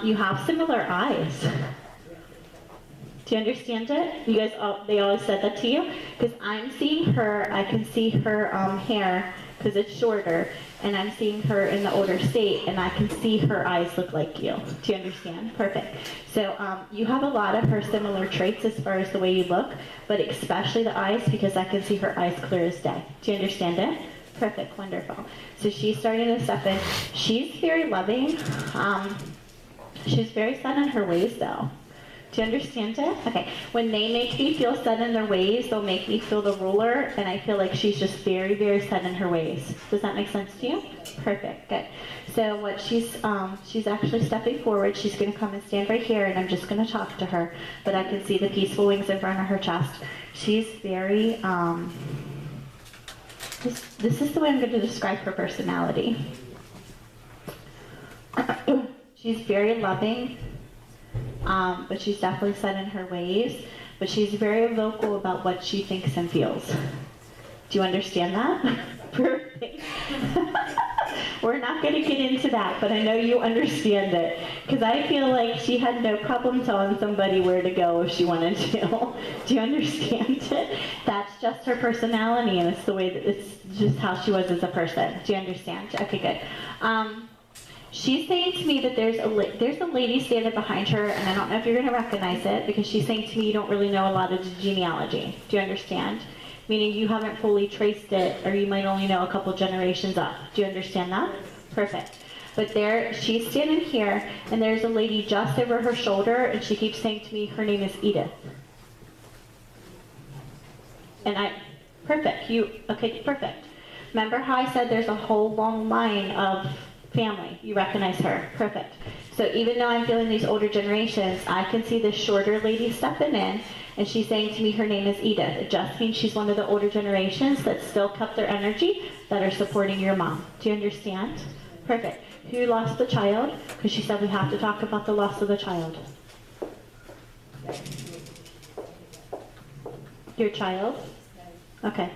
You have similar eyes. Do you understand it? You guys, they always said that to you? Because I'm seeing her, I can see her hair, because it's shorter, and I'm seeing her in the older state, and I can see her eyes look like you. Do you understand? Perfect. So you have a lot of her similar traits as far as the way you look, but especially the eyes, because I can see her eyes clear as day. Do you understand it? Perfect, wonderful. So she's starting to step in. She's very loving. She's very set in her ways, though. Do you understand it? Okay. When they make me feel set in their ways, they'll make me feel the ruler, and I feel like she's just very, very set in her ways. Does that make sense to you? Perfect. Good. So what she's actually stepping forward. She's going to come and stand right here, and I'm just going to talk to her. But I can see the peaceful wings in front of her chest. She's very. This is the way I'm going to describe her personality. She's very loving. But she's definitely set in her ways. But she's very vocal about what she thinks and feels. Do you understand that? Perfect. We're not going to get into that, but I know you understand it. Because I feel like she had no problem telling somebody where to go if she wanted to. Do you understand it? That's just her personality, and it's the way that it's just how she was as a person. Do you understand? Okay, good. She's saying to me that there's a lady standing behind her, and I don't know if you're going to recognize it, because she's saying to me you don't really know a lot of the genealogy. Do you understand? Meaning you haven't fully traced it, or you might only know a couple generations up. Do you understand that? Perfect. But she's standing here, and there's a lady just over her shoulder, and she keeps saying to me her name is Edith. And perfect. Okay, perfect. Remember how I said there's a whole long line of family? You recognize her. Perfect. So even though I'm feeling these older generations, I can see this shorter lady stepping in, and she's saying to me her name is Edith. It just means she's one of the older generations that still kept their energy, that are supporting your mom. Do you understand? Perfect. Who lost the child? Because she said we have to talk about the loss of the child. Your child? Okay.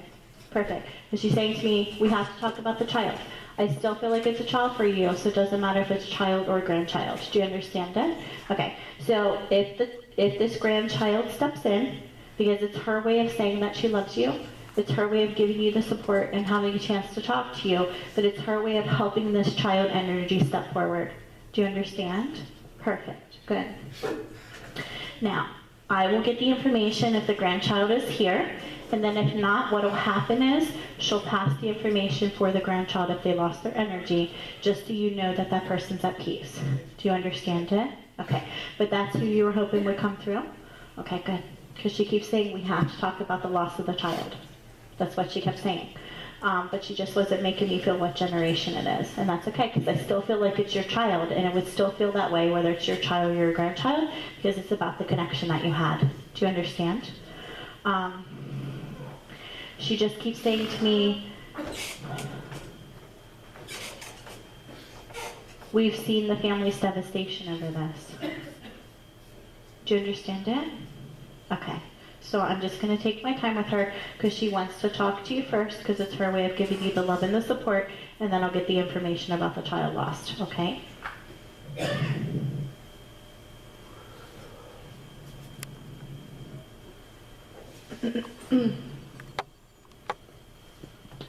Perfect. And she's saying to me, we have to talk about the child. I still feel like it's a child for you, so it doesn't matter if it's a child or a grandchild. Do you understand it? Okay, so if this grandchild steps in, because it's her way of saying that she loves you, it's her way of giving you the support and having a chance to talk to you, but it's her way of helping this child energy step forward. Do you understand? Perfect, good. Now, I will get the information if the grandchild is here, and then if not, what will happen is she'll pass the information for the grandchild if they lost their energy, just so you know that that person's at peace. Do you understand it? Okay, but that's who you were hoping would come through? Okay, good. Because she keeps saying we have to talk about the loss of the child. That's what she kept saying. But she just wasn't making me feel what generation it is. And that's okay, because I still feel like it's your child, and it would still feel that way whether it's your child or your grandchild, because it's about the connection that you had. Do you understand? She just keeps saying to me, we've seen the family's devastation over this. Do you understand it? Okay. So I'm just going to take my time with her, because she wants to talk to you first, because it's her way of giving you the love and the support, and then I'll get the information about the child lost. Okay?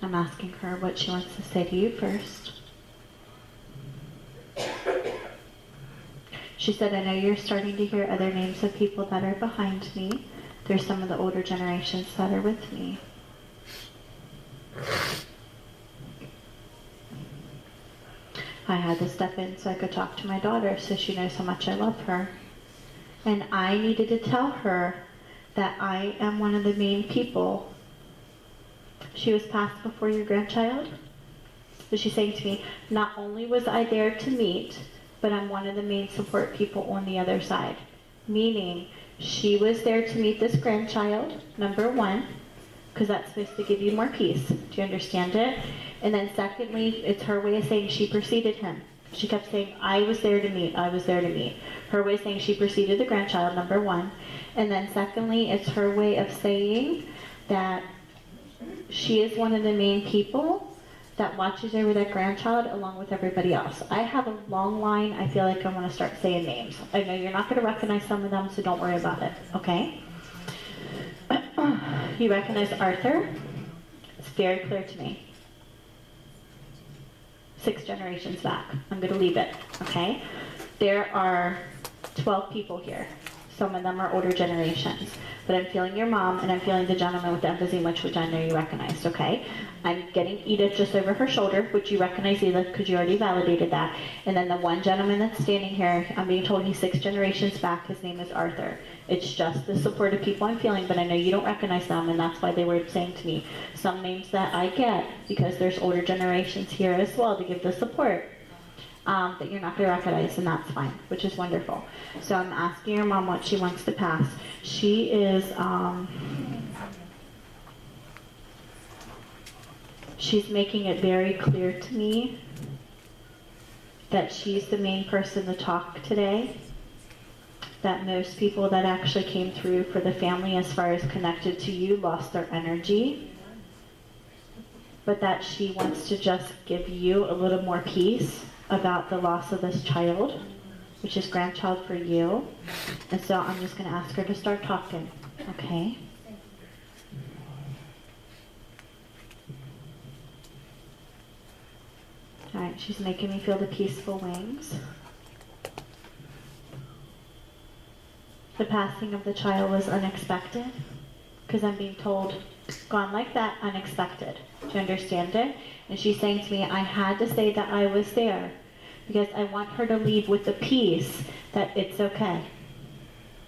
I'm asking her what she wants to say to you first. She said, I know you're starting to hear other names of people that are behind me. There's some of the older generations that are with me. I had to step in so I could talk to my daughter, so she knows how much I love her. And I needed to tell her that I am one of the main people. She was passed before your grandchild. So she's saying to me, not only was I there to meet, but I'm one of the main support people on the other side. Meaning, she was there to meet this grandchild, number one, because that's supposed to give you more peace. Do you understand it? And then secondly, it's her way of saying she preceded him. She kept saying, I was there to meet, I was there to meet. Her way of saying she preceded the grandchild, number one. And then secondly, it's her way of saying that she is one of the main people that watches over that grandchild along with everybody else. I have a long line. I feel like I'm going to start saying names. I know you're not going to recognize some of them, so don't worry about it, okay? You recognize Arthur? It's very clear to me. 6 generations back. I'm going to leave it, okay? There are 12 people here. Some of them are older generations. But I'm feeling your mom, and I'm feeling the gentleman with the emphysema, which I know you recognized, okay? I'm getting Edith just over her shoulder, which you recognize Edith because you already validated that. And then the one gentleman that's standing here, I'm being told he's 6 generations back. His name is Arthur. It's just the supportive people I'm feeling, but I know you don't recognize them, and that's why they were saying to me some names that I get because there's older generations here as well to give the support. That you're not going to recognize, and that's fine, which is wonderful. So I'm asking your mom what she wants to pass. She is, she's making it very clear to me that she's the main person to talk today, that most people that actually came through for the family as far as connected to you lost their energy, but that she wants to just give you a little more peace about the loss of this child, which is grandchild for you. And so I'm just going to ask her to start talking, okay? All right, she's making me feel the peaceful wings. The passing of the child was unexpected, because I'm being told, gone like that, unexpected. Do you understand it? And she's saying to me, I had to say that I was there, because I want her to leave with the peace that it's okay.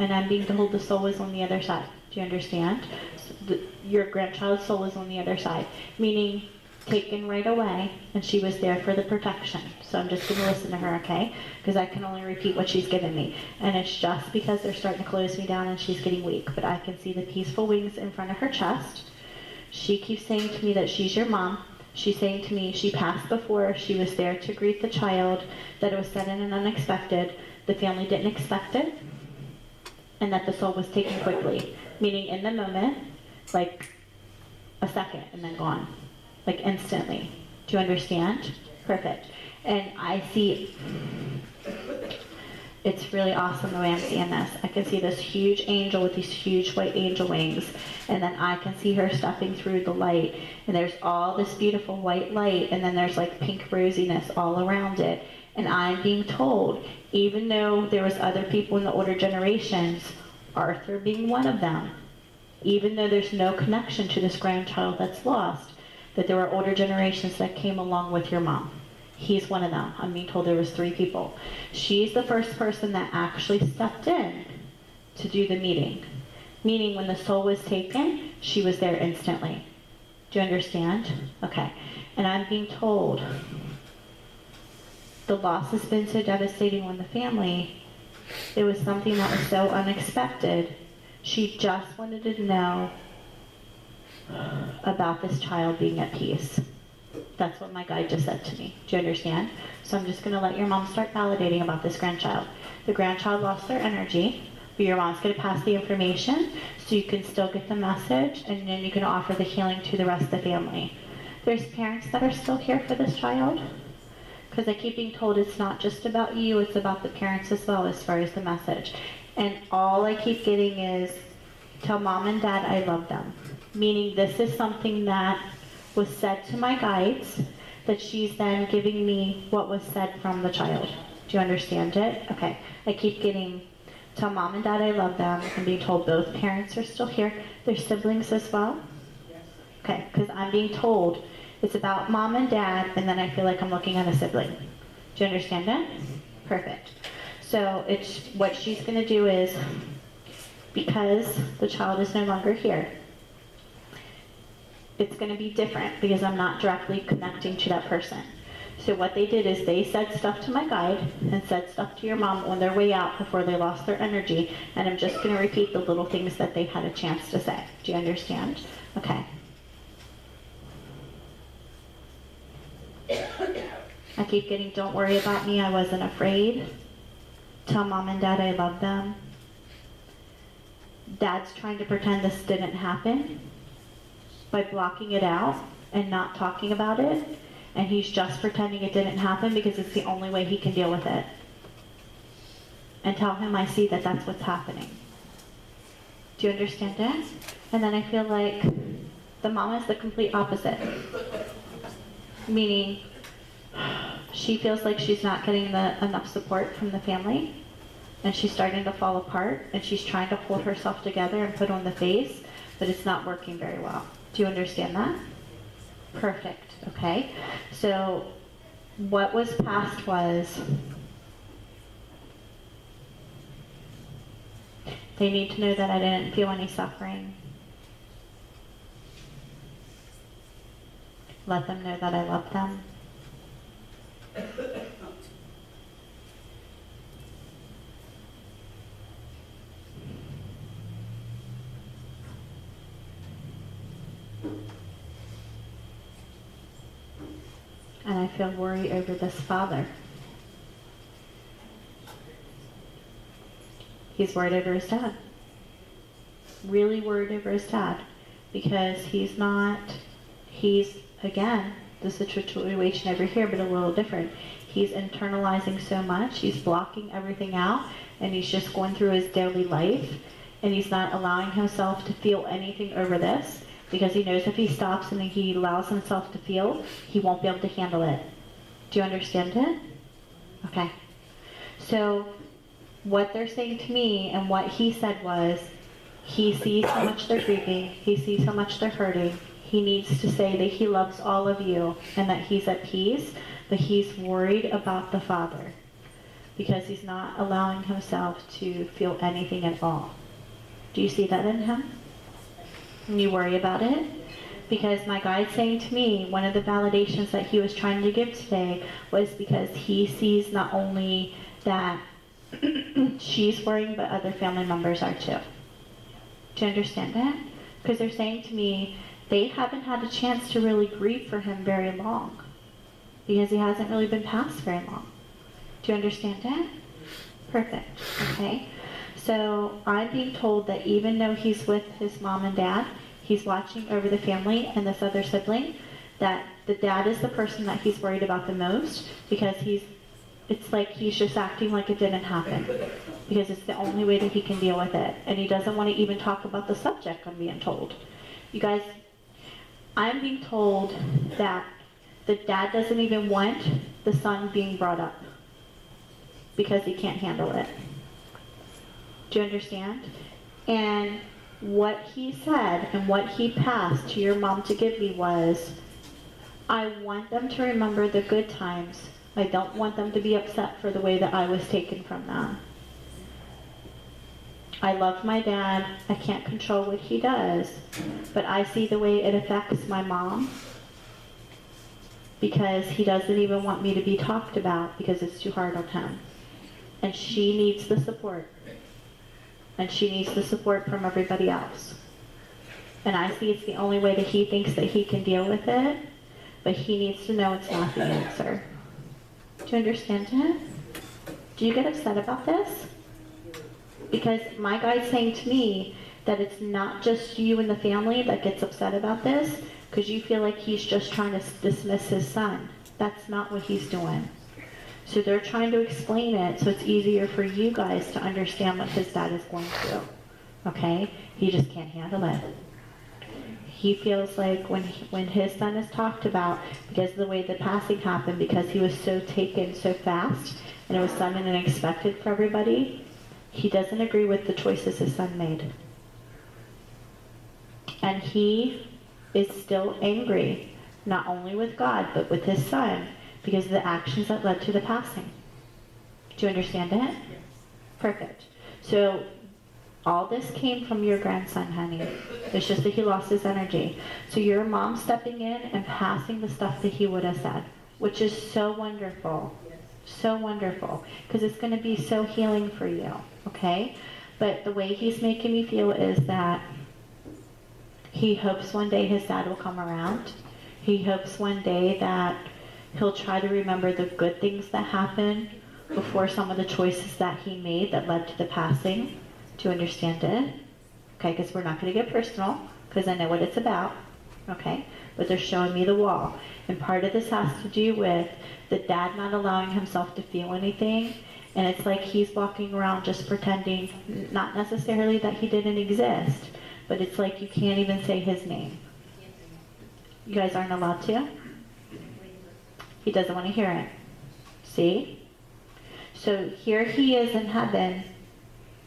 And I'm being told the soul is on the other side. Do you understand? So your grandchild's soul is on the other side, meaning taken right away, and she was there for the protection. So I'm just going to listen to her, okay? Because I can only repeat what she's given me. And it's just because they're starting to close me down and she's getting weak. But I can see the peaceful wings in front of her chest. She keeps saying to me that she's your mom. She's saying to me she passed before, she was there to greet the child, that it was sudden and unexpected, the family didn't expect it, and that the soul was taken quickly. Meaning in the moment, like a second and then gone. Like instantly. Do you understand? Perfect. And I see, it's really awesome the way I'm seeing this. I can see this huge angel with these huge white angel wings, and then I can see her stepping through the light, and there's all this beautiful white light, and then there's like pink rosiness all around it. And I'm being told, even though there was other people in the older generations, Arthur being one of them, even though there's no connection to this grandchild that's lost, that there were older generations that came along with your mom. He's one of them. I'm being told there was 3 people. She's the first person that actually stepped in to do the meeting. Meaning when the soul was taken, she was there instantly. Do you understand? Okay. And I'm being told the loss has been so devastating on the family. It was something that was so unexpected. She just wanted to know about this child being at peace. That's what my guide just said to me. Do you understand? So I'm just going to let your mom start validating about this grandchild. The grandchild lost their energy, but your mom's going to pass the information so you can still get the message, and then you can offer the healing to the rest of the family. There's parents that are still here for this child, because I keep being told it's not just about you, it's about the parents as well as far as the message. And all I keep getting is, tell mom and dad I love them. Meaning this is something that was said to my guides, that she's then giving me what was said from the child. Do you understand it? Okay. I keep getting, tell mom and dad I love them. I'm being told both parents are still here. Their siblings as well? Okay, because I'm being told it's about mom and dad, and then I feel like I'm looking at a sibling. Do you understand it? Perfect. So it's what she's going to do is, because the child is no longer here, it's going to be different because I'm not directly connecting to that person. So what they did is they said stuff to my guide and said stuff to your mom on their way out before they lost their energy, and I'm just going to repeat the little things that they had a chance to say. Do you understand? Okay. I keep getting, don't worry about me, I wasn't afraid. Tell mom and dad I love them. Dad's trying to pretend this didn't happen by blocking it out and not talking about it. and he's just pretending it didn't happen because it's the only way he can deal with it. And tell him I see that that's what's happening. Do you understand it? And then I feel like the mom is the complete opposite. Meaning, she feels like she's not getting enough support from the family, and she's starting to fall apart, and she's trying to hold herself together and put on the face, but it's not working very well. Do you understand that? Perfect. Okay. So what was passed was they need to know that I didn't feel any suffering. Let them know that I love them. And I feel worry over this father. He's worried over his dad. Really worried over his dad. Because he's, again, the situation over here, but a little different. He's internalizing so much, he's blocking everything out, and he's just going through his daily life, and he's not allowing himself to feel anything over this, because he knows if he stops and he allows himself to feel, he won't be able to handle it. Do you understand it? Okay. So what they're saying to me and what he said was, he sees how much they're grieving, he sees how much they're hurting, he needs to say that he loves all of you and that he's at peace, but he's worried about the father because he's not allowing himself to feel anything at all. Do you see that in him? And you worry about it? Because my guide's saying to me, one of the validations that he was trying to give today was because he sees not only that she's worrying, but other family members are too. Do you understand that? Because they're saying to me, they haven't had a chance to really grieve for him very long because he hasn't really been passed very long. Do you understand that? Perfect. Okay. So I'm being told that even though he's with his mom and dad, he's watching over the family and this other sibling, that the dad is the person that he's worried about the most because it's like he's just acting like it didn't happen because it's the only way that he can deal with it. And he doesn't want to even talk about the subject, I'm being told. You guys, I'm being told that the dad doesn't even want the son being brought up because he can't handle it. Do you understand? And what he said and what he passed to your mom to give me was, I want them to remember the good times. I don't want them to be upset for the way that I was taken from them. I love my dad. I can't control what he does, but I see the way it affects my mom because he doesn't even want me to be talked about because it's too hard on him. And she needs the support. And she needs the support from everybody else. And I see it's the only way that he thinks that he can deal with it, but he needs to know it's not the answer. Do you understand it? Do you get upset about this? Because my guide's saying to me that it's not just you and the family that gets upset about this, because you feel like he's just trying to dismiss his son. That's not what he's doing. So they're trying to explain it so it's easier for you guys to understand what his dad is going through. Okay? He just can't handle it. He feels like when his son is talked about, because of the way the passing happened, because he was so taken so fast, and it was sudden and unexpected for everybody, he doesn't agree with the choices his son made. And he is still angry, not only with God, but with his son, because of the actions that led to the passing. Do you understand it? Perfect. So all this came from your grandson, honey. It's just that he lost his energy. So your mom stepping in and passing the stuff that he would have said, which is so wonderful. So wonderful. Because it's going to be so healing for you. Okay? But the way he's making me feel is that he hopes one day his dad will come around. He hopes one day that he'll try to remember the good things that happened before some of the choices that he made that led to the passing. Do you understand it? Okay, because we're not going to get personal, because I know what it's about. Okay? But they're showing me the wall. And part of this has to do with the dad not allowing himself to feel anything. And it's like he's walking around just pretending, not necessarily that he didn't exist, but it's like you can't even say his name. You guys aren't allowed to? He doesn't want to hear it. See? So here he is in heaven.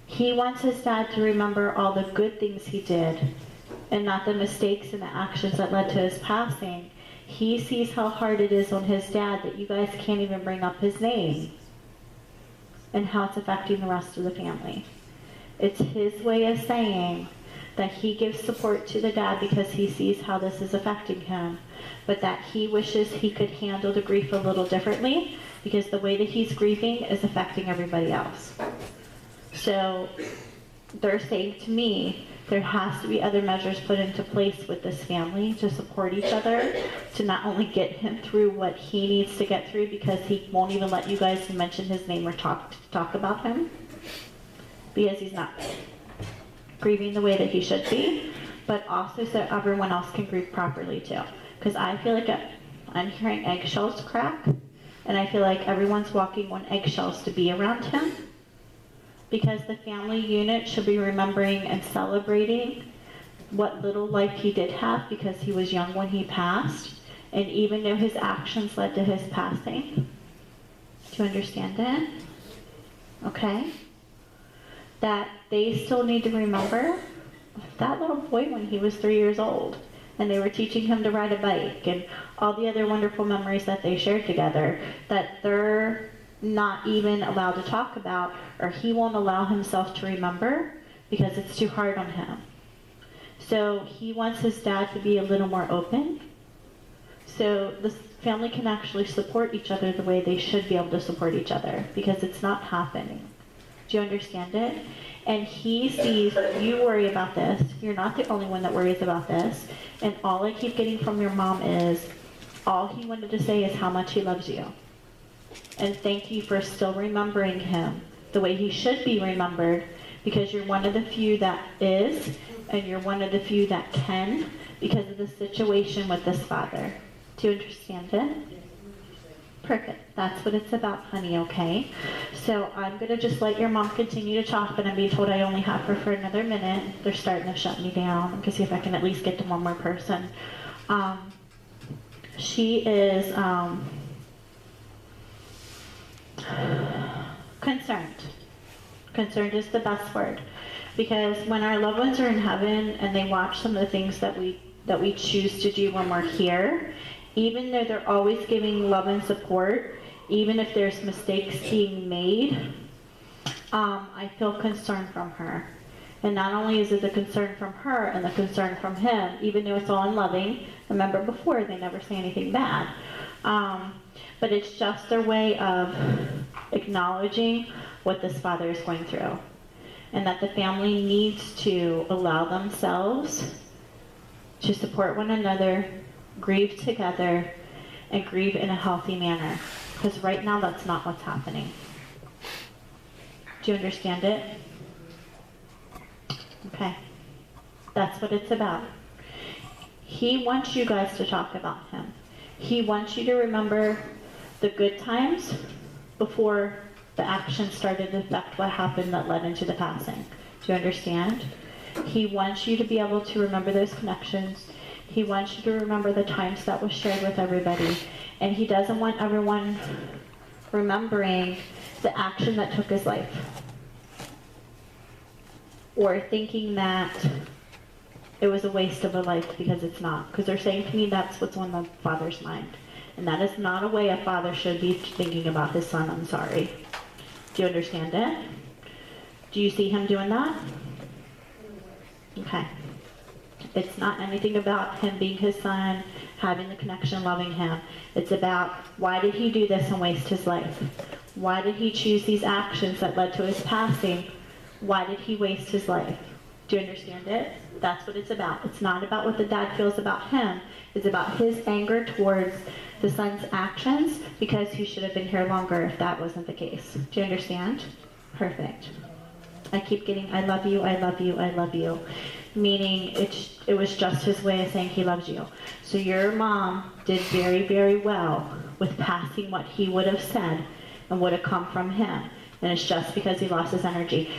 He wants his dad to remember all the good things he did and not the mistakes and the actions that led to his passing. He sees how hard it is on his dad that you guys can't even bring up his name and how it's affecting the rest of the family. It's his way of saying that he gives support to the dad because he sees how this is affecting him, but that he wishes he could handle the grief a little differently because the way that he's grieving is affecting everybody else. So they're saying to me, there has to be other measures put into place with this family to support each other, to not only get him through what he needs to get through because he won't even let you guys mention his name or talk about him because he's not grieving the way that he should be, but also so everyone else can grieve properly too. Because I feel like I'm hearing eggshells crack, and I feel like everyone's walking on eggshells to be around him. Because the family unit should be remembering and celebrating what little life he did have because he was young when he passed, and even though his actions led to his passing. Do you understand it? Okay? That they still need to remember that little boy when he was 3 years old, and they were teaching him to ride a bike, and all the other wonderful memories that they shared together, that they're not even allowed to talk about, or he won't allow himself to remember because it's too hard on him. So he wants his dad to be a little more open, so the family can actually support each other the way they should be able to support each other, because it's not happening. Do you understand it? And he sees you worry about this. You're not the only one that worries about this. And all I keep getting from your mom is, all he wanted to say is how much he loves you. And thank you for still remembering him the way he should be remembered, because you're one of the few that is, and you're one of the few that can, because of the situation with this father. Do you understand it? Perfect. That's what it's about, honey, okay? So I'm going to just let your mom continue to talk, but I'm being told I only have her for another minute. They're starting to shut me down. I'm going to see if I can at least get to one more person. She is concerned. Concerned is the best word. Because when our loved ones are in heaven and they watch some of the things that we choose to do when we're here, even though they're always giving love and support, even if there's mistakes being made, I feel concern from her. And not only is it the concern from her and the concern from him, even though it's all in loving, remember before, they never say anything bad. But it's just their way of acknowledging what this father is going through. And that the family needs to allow themselves to support one another, grieve together, and grieve in a healthy manner. Because right now, that's not what's happening. Do you understand it? Okay. That's what it's about. He wants you guys to talk about him. He wants you to remember the good times before the action started to affect what happened that led into the passing. Do you understand? He wants you to be able to remember those connections. He wants you to remember the times that was shared with everybody. And he doesn't want everyone remembering the action that took his life. Or thinking that it was a waste of a life, because it's not. Because they're saying to me that's what's on the father's mind. And that is not a way a father should be thinking about his son, I'm sorry. Do you understand it? Do you see him doing that? Okay. It's not anything about him being his son, having the connection, loving him. It's about, why did he do this and waste his life? Why did he choose these actions that led to his passing? Why did he waste his life? Do you understand it? That's what it's about. It's not about what the dad feels about him. It's about his anger towards the son's actions, because he should have been here longer if that wasn't the case. Do you understand? Perfect. I keep getting, I love you, I love you, I love you. Meaning it was just his way of saying he loves you. So your mom did very, very well with passing what he would have said and would have come from him. And it's just because he lost his energy.